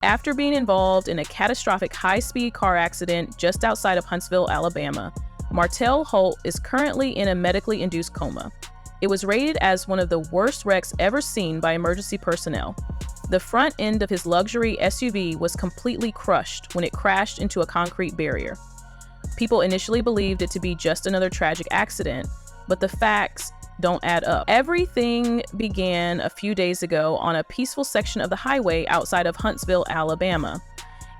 After being involved in a catastrophic high-speed car accident just outside of Huntsville, Alabama, Martell Holt is currently in a medically induced coma. It was rated as one of the worst wrecks ever seen by emergency personnel. The front end of his luxury SUV was completely crushed when it crashed into a concrete barrier. People initially believed it to be just another tragic accident, but the facts don't add up. Everything began a few days ago on a peaceful section of the highway outside of Huntsville, Alabama.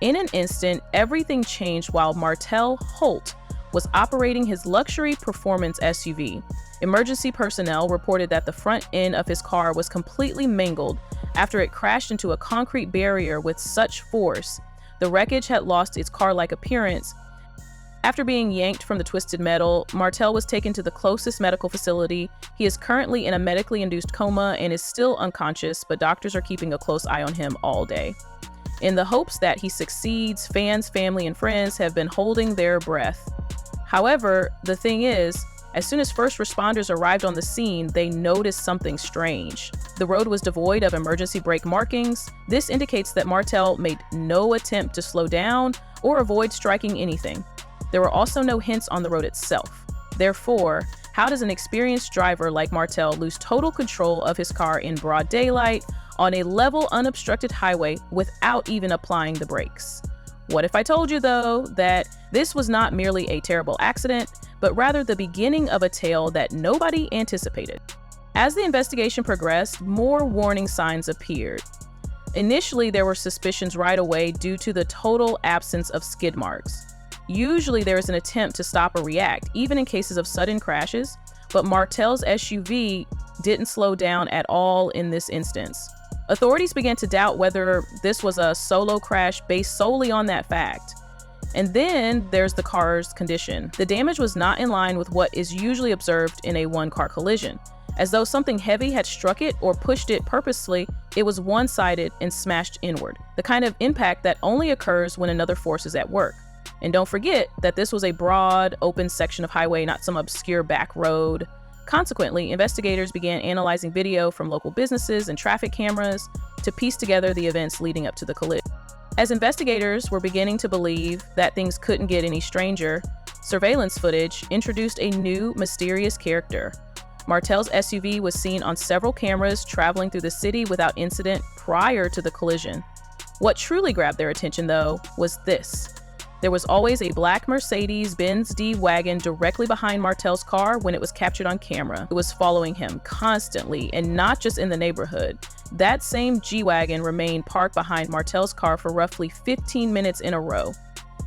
In an instant, everything changed while Martell Holt was operating his luxury performance SUV. Emergency personnel reported that the front end of his car was completely mangled after it crashed into a concrete barrier with such force. The wreckage had lost its car-like appearance. After being yanked from the twisted metal, Martell was taken to the closest medical facility. He is currently in a medically induced coma and is still unconscious, but doctors are keeping a close eye on him all day. In the hopes that he succeeds, fans, family, and friends have been holding their breath. However, the thing is, as soon as first responders arrived on the scene, they noticed something strange. The road was devoid of emergency brake markings. This indicates that Martell made no attempt to slow down or avoid striking anything. There were also no hints on the road itself. Therefore, how does an experienced driver like Martell lose total control of his car in broad daylight on a level, unobstructed highway without even applying the brakes? What if I told you, though, that this was not merely a terrible accident, but rather the beginning of a tale that nobody anticipated? As the investigation progressed, more warning signs appeared. Initially, there were suspicions right away due to the total absence of skid marks. Usually there is an attempt to stop or react, even in cases of sudden crashes, but Martell's SUV didn't slow down at all in this instance. Authorities began to doubt whether this was a solo crash based solely on that fact. And then there's the car's condition. The damage was not in line with what is usually observed in a one-car collision. As though something heavy had struck it or pushed it purposely, it was one-sided and smashed inward, the kind of impact that only occurs when another force is at work. And don't forget that this was a broad, open section of highway, not some obscure back road. Consequently, investigators began analyzing video from local businesses and traffic cameras to piece together the events leading up to the collision. As investigators were beginning to believe that things couldn't get any stranger, surveillance footage introduced a new, mysterious character. Martell's SUV was seen on several cameras traveling through the city without incident prior to the collision. What truly grabbed their attention, though, was this. There was always a black Mercedes-Benz G Wagon directly behind Martell's car when it was captured on camera. It was following him constantly, and not just in the neighborhood. That same G Wagon remained parked behind Martell's car for roughly 15 minutes in a row.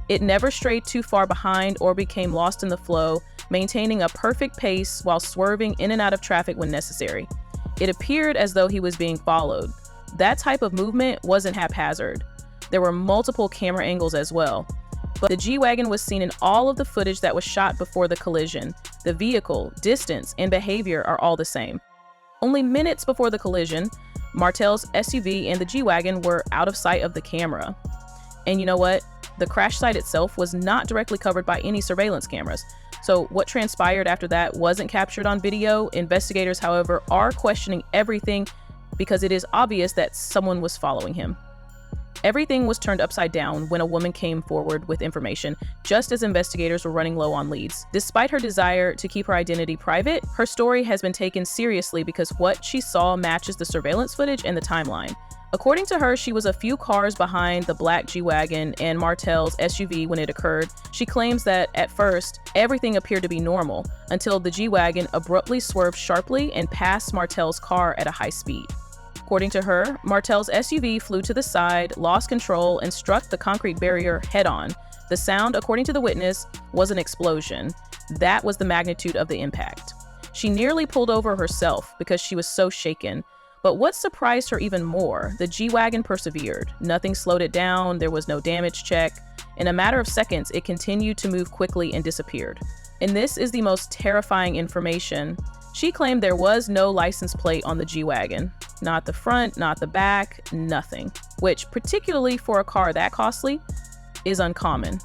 It never strayed too far behind or became lost in the flow, maintaining a perfect pace while swerving in and out of traffic when necessary. It appeared as though he was being followed. That type of movement wasn't haphazard. There were multiple camera angles as well. But the G Wagon was seen in all of the footage that was shot before the collision. The vehicle, distance, and behavior are all the same. Only minutes before the collision, Martell's SUV and the G Wagon were out of sight of the camera. And you know what? The crash site itself was not directly covered by any surveillance cameras. So what transpired after that wasn't captured on video. Investigators, however, are questioning everything because it is obvious that someone was following him. Everything was turned upside down when a woman came forward with information, just as investigators were running low on leads. Despite her desire to keep her identity private, her story has been taken seriously because what she saw matches the surveillance footage and the timeline. According to her, she was a few cars behind the black G Wagon and Martell's SUV when it occurred. She claims that at first, everything appeared to be normal until the G Wagon abruptly swerved sharply and passed Martell's car at a high speed. According to her, Martell's SUV flew to the side, lost control, and struck the concrete barrier head-on. The sound, according to the witness, was an explosion. That was the magnitude of the impact. She nearly pulled over herself because she was so shaken. But what surprised her even more, the G Wagon persevered. Nothing slowed it down, there was no damage check. In a matter of seconds, it continued to move quickly and disappeared. And this is the most terrifying information. She claimed there was no license plate on the G Wagon. Not the front, not the back, nothing. Which, particularly for a car that costly, is uncommon.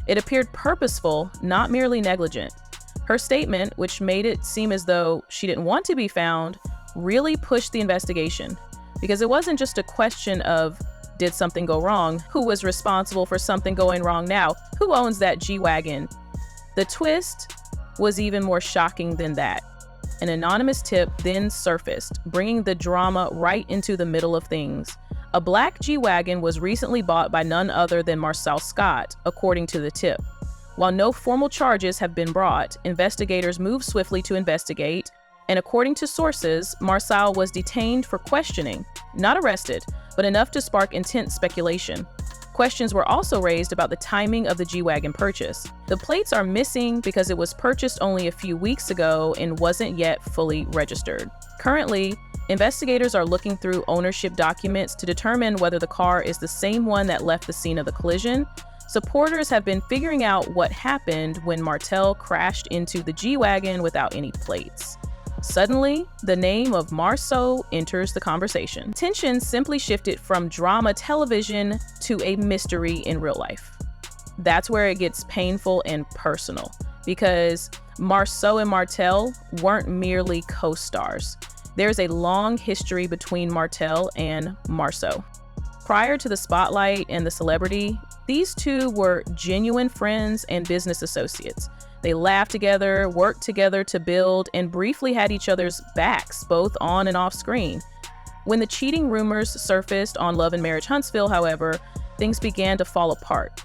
It appeared purposeful, not merely negligent. Her statement, which made it seem as though she didn't want to be found, really pushed the investigation. Because it wasn't just a question of Did something go wrong? Who was responsible for something going wrong now? Who owns that G Wagon? The twist was even more shocking than that. An anonymous tip then surfaced, bringing the drama right into the middle of things. A black G Wagon was recently bought by none other than Marcel Scott, according to the tip. While no formal charges have been brought, investigators moved swiftly to investigate, and according to sources, Marcel was detained for questioning, not arrested, but enough to spark intense speculation. Questions were also raised about the timing of the G Wagon purchase. The plates are missing because it was purchased only a few weeks ago and wasn't yet fully registered. Currently, investigators are looking through ownership documents to determine whether the car is the same one that left the scene of the collision. Supporters have been figuring out what happened when Martell crashed into the G Wagon without any plates. Suddenly, the name of Marceau enters the conversation. Tension simply shifted from drama television to a mystery in real life. That's where it gets painful and personal, because Marceau and Martell weren't merely co-stars. There's a long history between Martell and Marceau. Prior to the spotlight and the celebrity, these two were genuine friends and business associates. They laughed together, worked together to build, and briefly had each other's backs, both on and off screen. When the cheating rumors surfaced on Love and Marriage Huntsville, however, things began to fall apart.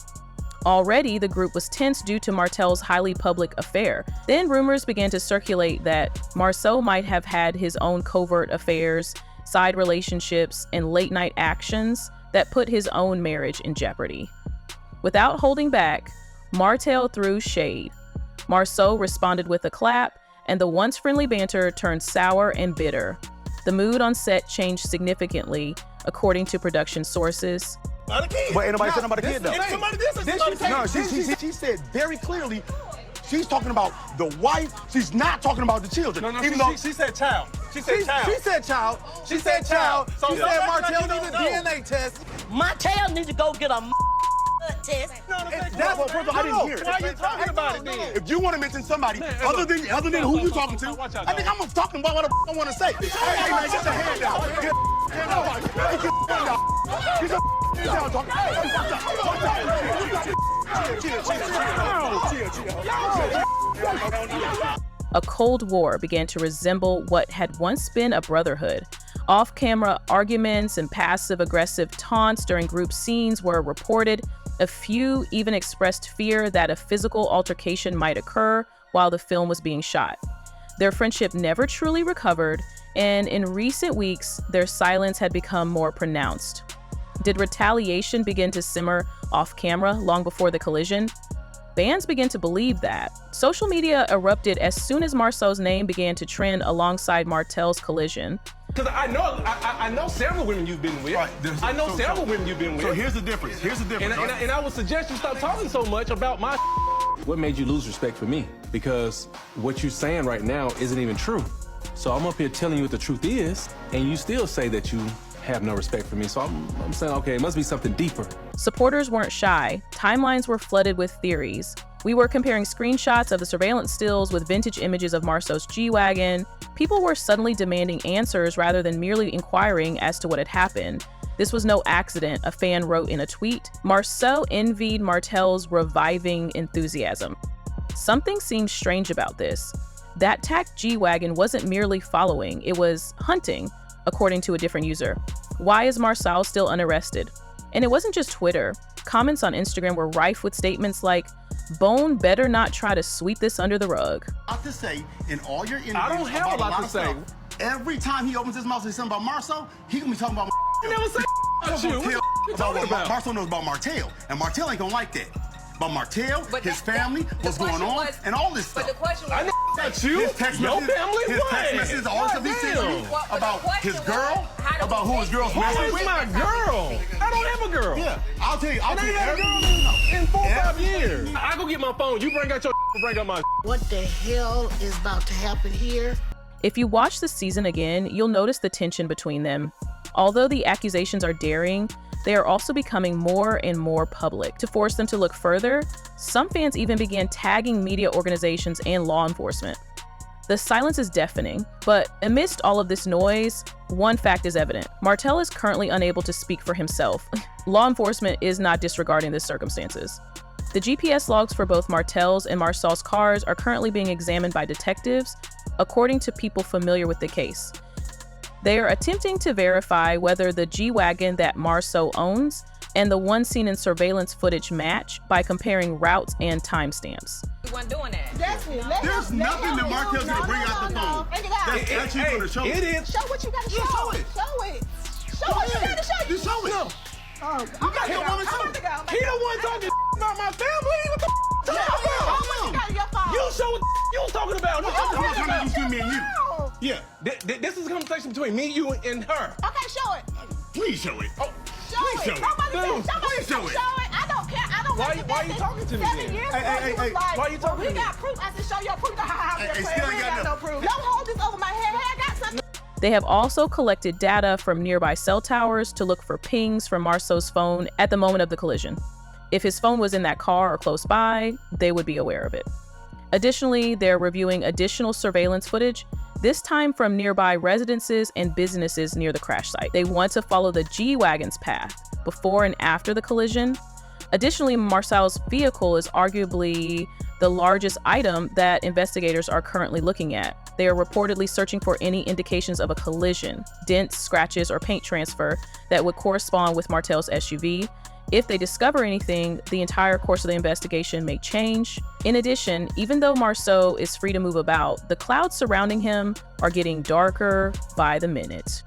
Already, the group was tense due to Martell's highly public affair. Then rumors began to circulate that Marceau might have had his own covert affairs, side relationships, and late-night actions that put his own marriage in jeopardy. Without holding back, Martell threw shade. Marceau responded with a clap, and the once friendly banter turned sour and bitter. The mood on set changed significantly, according to production sources. But ain't nobody said about the kid, though. She said very clearly, she's talking about the wife. She's not talking about the children. She said child. She said child. She said child. She said child. So she said Martell needs a DNA test. Martell needs to go get a test. That's what I didn't hear. Why are you talking about it then? If you want to mention somebody other than who you talking to, I think I'm talking about what I want to say. Hey, man, get your hand down. Get your hand down. Get your hand down. Get your hand down. A Cold War began to resemble what had once been a brotherhood. Off-camera arguments and passive-aggressive taunts during group scenes were reported. A few even expressed fear that a physical altercation might occur while the film was being shot. Their friendship never truly recovered, and in recent weeks, their silence had become more pronounced. Did retaliation begin to simmer off-camera long before the collision? Fans began to believe that. Social media erupted as soon as Marceau's name began to trend alongside Martell's collision. Because I know several women you've been with. Right. I know several women you've been with. So here's the difference. And I would suggest you stop talking so much about my What made you lose respect for me? Because what you're saying right now isn't even true. So I'm up here telling you what the truth is, and you still say that you have no respect for me. So I'm saying, okay, it must be something deeper. Supporters weren't shy. Timelines were flooded with theories. We were comparing screenshots of the surveillance stills with vintage images of Marceau's G Wagon. People were suddenly demanding answers rather than merely inquiring as to what had happened. This was no accident, a fan wrote in a tweet. Marceau envied Martell's reviving enthusiasm. Something seemed strange about this. That tacked G Wagon wasn't merely following, it was hunting, according to a different user. Why is Marcel still unarrested? And it wasn't just Twitter. Comments on Instagram were rife with statements like, Bone better not try to sweep this under the rug. A lot to say in all your interviews. I don't have a lot to say. Every time he opens his mouth and says something about Marceau, he gonna be talking about I never said about you. What you talking about? Marceau knows about Martell, and Martell ain't gonna like that. About Martell, his family, what's going on, and all this stuff. But the question was, I know about you. His text Your messages, family? his What? text messages, all the stuff he sends me about his girl, about who his girl's Who messing is with. my girl? I don't have a girl. Yeah, I'll tell you. And I ain't had a girl in 4 or 5 years. I go get my phone. You bring out your bring out my what the hell is about to happen here? If you watch the season again, you'll notice the tension between them. Although the accusations are daring, they are also becoming more and more public. To force them to look further, some fans even began tagging media organizations and law enforcement. The silence is deafening, but amidst all of this noise, one fact is evident. Martell is currently unable to speak for himself. Law enforcement is not disregarding the circumstances. The GPS logs for both Martell's and Marceau's cars are currently being examined by detectives, according to people familiar with the case. They are attempting to verify whether the G Wagon that Marceau owns and the one seen in surveillance footage match by comparing routes and timestamps. We weren't doing that. There's nothing that Martell's gonna bring out the phone. That's actually gonna show it. It is. Show what you gotta show. Show it. Show it. Show what you gotta show. Just show it. No. Oh, You got your woman show. He the one talking about my family. What the Show what you got in your phone. You show what you was talking about. I'm talking about between me and you. Yeah. This is a conversation between me, you, and her. Okay, show it. Please show it. Show Please it. show it. Somebody Dude, please show it. I don't care. I don't Why want you talking to me 7 then? years Hey, ago, hey, you was hey, like, why you talking we to me? got proof. I said, show your proof. Hey, We still ain't got got no proof. Don't hold this over my head. Hey, I got something. They have also collected data from nearby cell towers to look for pings from Marceau's phone at the moment of the collision. If his phone was in that car or close by, they would be aware of it. Additionally, they're reviewing additional surveillance footage, this time from nearby residences and businesses near the crash site. They want to follow the G Wagon's path before and after the collision. Additionally, Marceau's vehicle is arguably the largest item that investigators are currently looking at. They are reportedly searching for any indications of a collision, dents, scratches, or paint transfer that would correspond with Martell's SUV. If they discover anything, the entire course of the investigation may change. In addition, even though Marceau is free to move about, the clouds surrounding him are getting darker by the minute.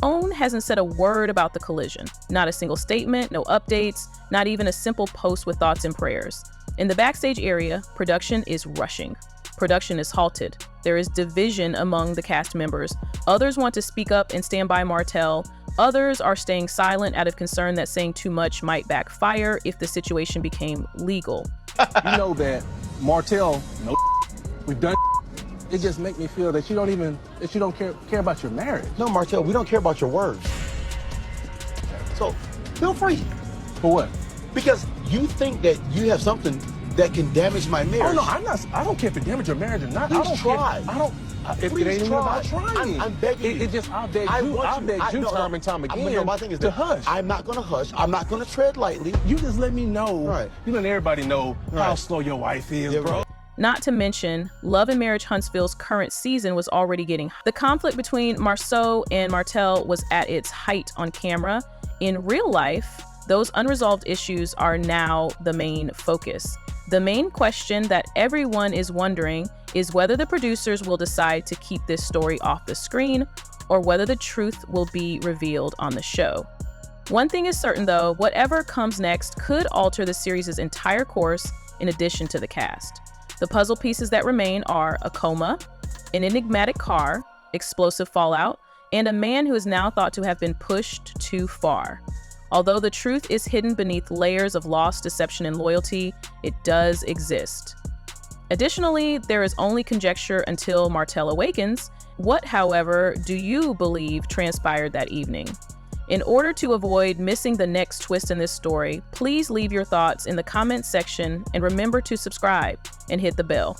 OWN hasn't said a word about the collision. Not a single statement, no updates, not even a simple post with thoughts and prayers. In the backstage area, production is rushing. Production is halted. There is division among the cast members. Others want to speak up and stand by Martell. Others are staying silent out of concern that saying too much might backfire if the situation became legal. You know that Martell, we've done. It just makes me feel that you don't care about your marriage. No, Martell, we don't care about your words. So, feel free. For what? Because you think that you have something that can damage my marriage. Oh no, I don't care if it damage your marriage or not. I don't try. care. I don't. If Please it ain't even about try. trying. I'm begging you. It just I beg you time and time again No, my thing is to hush. I'm not going to hush. I'm not going to tread lightly. You just let me know. Right. You let everybody know how Right. slow your wife is, Yeah, bro. right. Not to mention, Love and Marriage Huntsville's current season was already getting. The conflict between Marceau and Martell was at its height on camera. In real life, those unresolved issues are now the main focus. The main question that everyone is wondering is whether the producers will decide to keep this story off the screen or whether the truth will be revealed on the show. One thing is certain though, whatever comes next could alter the series' entire course in addition to the cast. The puzzle pieces that remain are a coma, an enigmatic car, explosive fallout, and a man who is now thought to have been pushed too far. Although the truth is hidden beneath layers of loss, deception, and loyalty, it does exist. Additionally, there is only conjecture until Martell awakens. What, however, do you believe transpired that evening? In order to avoid missing the next twist in this story, please leave your thoughts in the comments section and remember to subscribe and hit the bell.